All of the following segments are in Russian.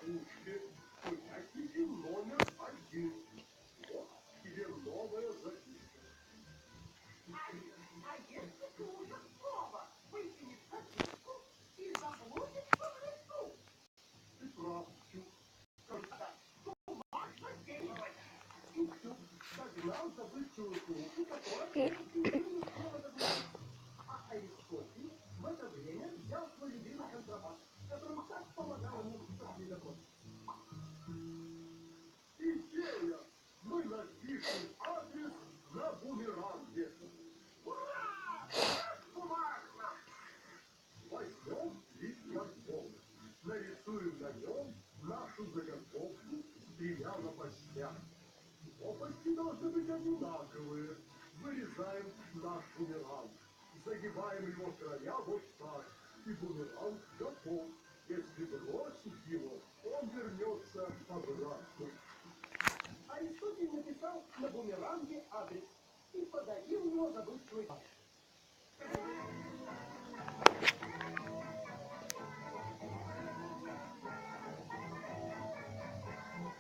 ловушке. Вытащите номер 1. Вот тебе новая записка. А если тоже снова выкинет записку и заблудится в лесу? Ты прав, Чук. Бумажно действовать. Чук-Чук догнал забывчивую куклу, которая а Аристотель в это время взял свой любимый контрабас, который так помогал ему в следопыте. Идея! Мы напишем адрес на бумеранге. Ура! Бумажно! Возьмем лист картона, нарисуем на нем нашу заготовку с 3 лопастями. Лопасти должны быть одинаковые. Вырезаем наш бумеранг. Загибаем его края вот так. И бумеранг готов. Если бросить его, он вернется обратно. Аристотель написал на бумеранге адрес и подарил его забывчивый папе.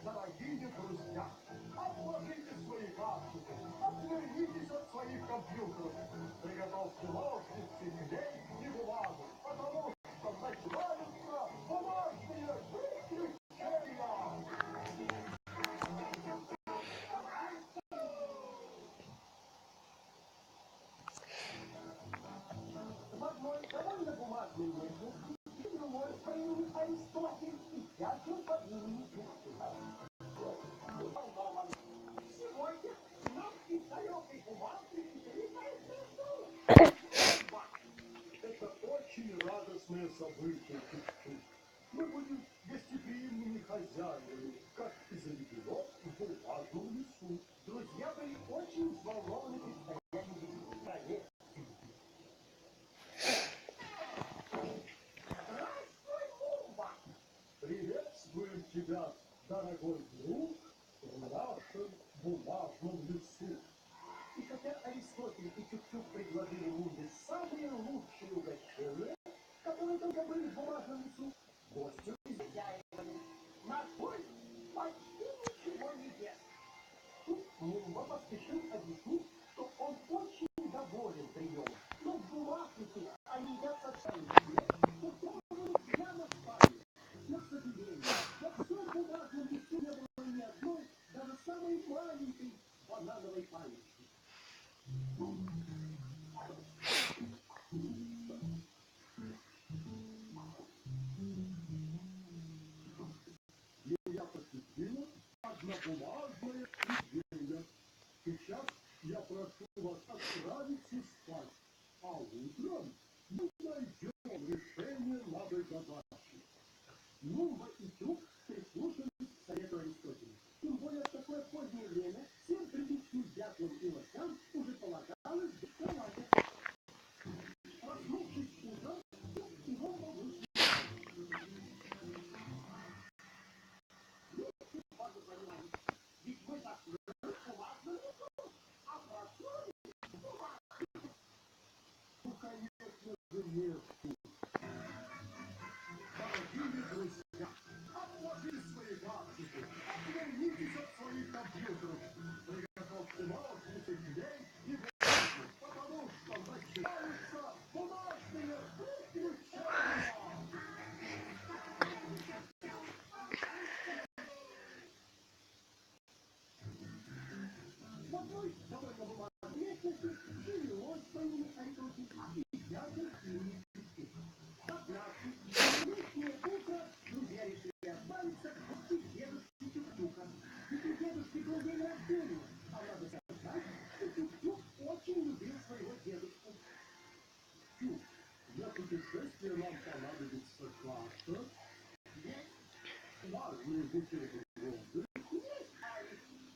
Дорогие друзья, отложите свои гаджеты, отвернитесь от своих компьютеров, приготовьте ножницы, клей и бумагу, потому что начинаются бумажные приключения. В одной довольно бумажной местности живой по имени Аристотель и дятел по имени Чук-Чук. Сегодня нам из далекой бумаги прилетает рисунок. Это очень радостное событие, Чук-Чук. Мы будем гостеприимными хозяевами, как и заведено в бумажном лесу. Друзья были очень взволнованы предстоящим в стране. Здравствуй, Бумба! Приветствуем тебя, дорогой друг, в нашем бумажном лесу. И хотя Аристотель и Чук-Чук предложили Мумбе самые лучшие угощения, которые только были в бумажном лесу, гостю из Хозяевами. Наш гость почти ничего не ест. тут Мумба поспешил объяснить, что он очень доволен приемом, но в бумажнике они едят совсем не упробовали прямо в память. Но, к сожалению, во всем бумажном лесу не было ни одной, даже самой маленькой банановой палочки. Меня посетила однобумажная идея. Сейчас я прошу вас отправиться спать, а утром мы найдем решение нашей задачи. Мумба и Чук прислушались к совету Аристотеля. Тем более в такое позднее время всем приличным дятлам и лосям уже полагалось быть в кровати. Проснувшись утром, Чук и Мумба вышли. Ведь мы закрыли бумажную лесу, а проснулись бумажную. Ну, конечно же, нет. Дорогие друзья, отложите свои гаджеты, отвернитесь от своих компьютеров, приготовьте ножницы, клей и бумагу, потому что начинаются бумажные приключения. В одной довольно бумажной местности жилось по имени Аристотель и дядя по имени Чук-Чук. Однажды, в летнее утро, друзья решили отправиться в гости к дедушке Чук-Чука. Ведь у дедушки был день рождения, а надо сказать, что Чук-Чук очень любил своего дедушку. Чук, для путешествия нам понадобится карта, важные бутерброды,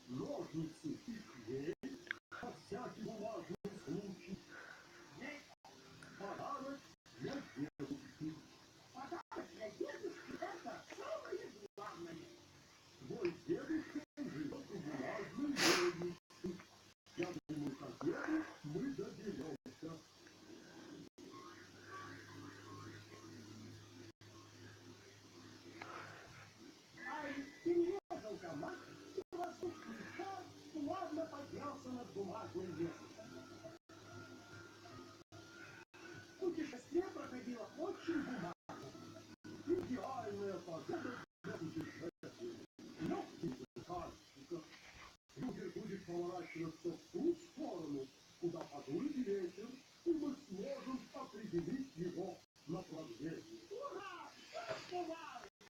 ножницы и клей, на всякий бумажный случай, подарок для дедушки. Подарок для дедушки — это самое главное. Твой дедушка живет в бумажной мельнице. Я думаю, к обеду мы доберемся. теплый лес. Путешествие проходило очень бумажно. Идеальная погода для путешествия. Легкий дыхальщиков. Югер будет поворачиваться в ту